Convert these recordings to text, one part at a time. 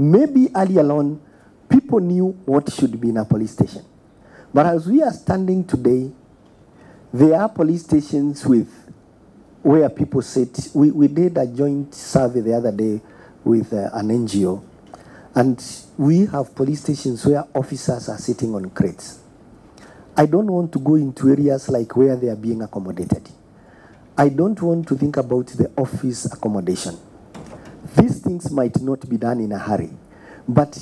Maybe earlier on, people knew what should be in a police station. But as we are standing today, there are police stations where people sit. We did a joint survey the other day with an NGO, and we have police stations where officers are sitting on crates. I don't want to go into areas like where they are being accommodated. I don't want to think about the office accommodation. These things might not be done in a hurry, but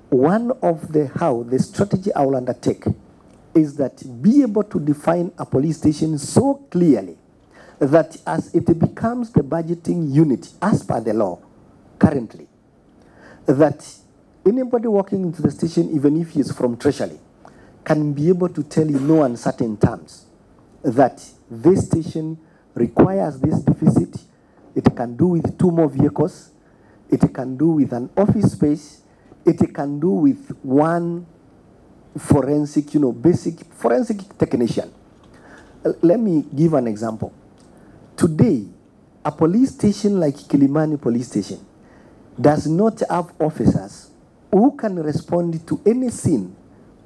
one of the strategy I will undertake is that be able to define a police station so clearly that as it becomes the budgeting unit as per the law currently, that anybody walking into the station, even if he is from Treasury, can be able to tell in no uncertain terms that this station requires this deficit. It can do with 2 more vehicles. It can do with an office space. It can do with 1 forensic, basic forensic technician. Let me give an example. Today, a police station like Kilimani Police Station does not have officers who can respond to any scene,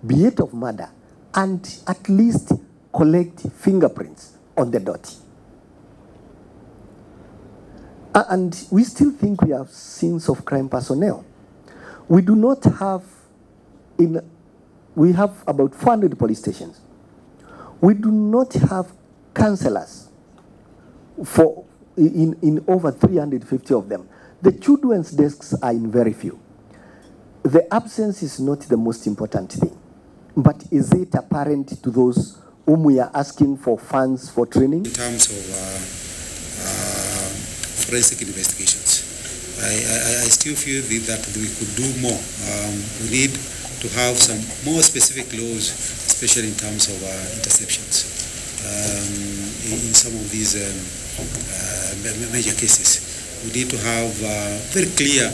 be it of murder, and at least collect fingerprints on the dot. And we still think we have scenes of crime personnel. We do not have, we have about 400 police stations. We do not have counselors in over 350 of them. The children's desks are in very few. The absence is not the most important thing, but is it apparent to those whom we are asking for funds for training? In terms of forensic investigations, I still feel that we could do more. We need to have some more specific laws, especially in terms of interceptions. In some of these major cases, we need to have very clear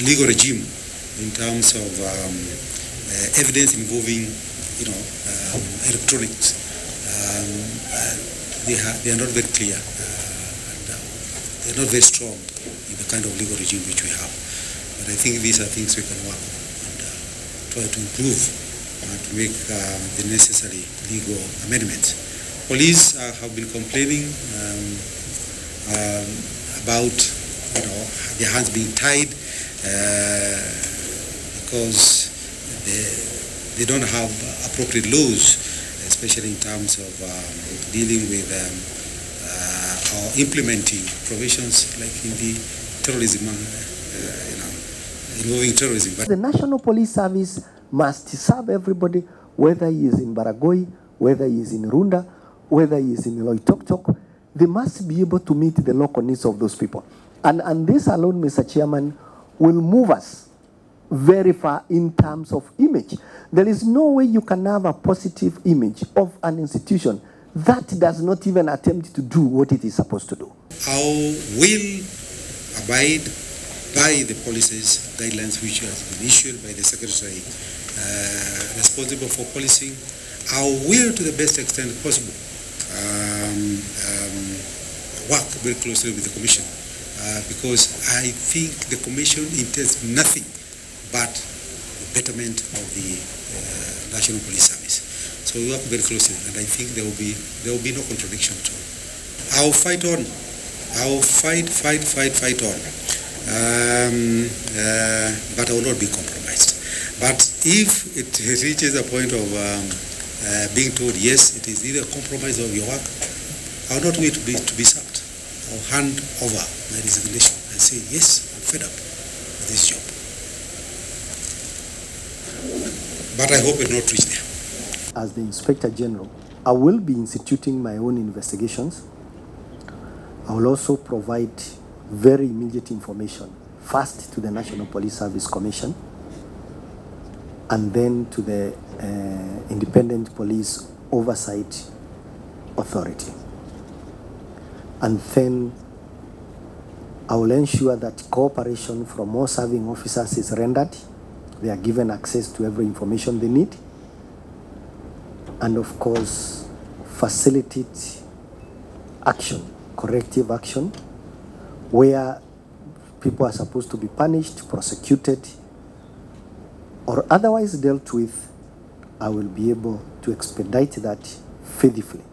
legal regime in terms of evidence involving, electronics. They are not very clear. They are not very strong in the kind of legal regime which we have. But I think these are things we can work on and try to improve and to make the necessary legal amendments. Police have been complaining about their hands being tied because they don't have appropriate laws, especially in terms of dealing with or implementing provisions like in the terrorism, involving terrorism. But the National Police Service must serve everybody, whether he is in Baragoi, whether he is in Runda, whether he is in Loitoktok. They must be able to meet the local needs of those people. And this alone, Mr. Chairman, will move us very far in terms of image. There is no way you can have a positive image of an institution that does not even attempt to do what it is supposed to do. Our will abide by the policies, guidelines which have been issued by the Secretary responsible for policing. Our will, to the best extent possible, work very closely with the Commission because I think the Commission intends nothing but the betterment of the National Police Service. So we work very closely, and I think there will be no contradiction at all. I'll fight on. I'll fight on. But I will not be compromised. But if it reaches a point of being told, yes, it is either a compromise of your work, I will not wait to be sacked. I will hand over my resignation and say, yes, I'm fed up with this job. But I hope it will not reach there. As the Inspector General, I will be instituting my own investigations. I will also provide very immediate information, first to the National Police Service Commission, and then to the Independent Police Oversight Authority. And then I will ensure that cooperation from all serving officers is rendered. They are given access to every information they need. And of course, facilitate action, corrective action, where people are supposed to be punished, prosecuted, or otherwise dealt with, I will be able to expedite that faithfully.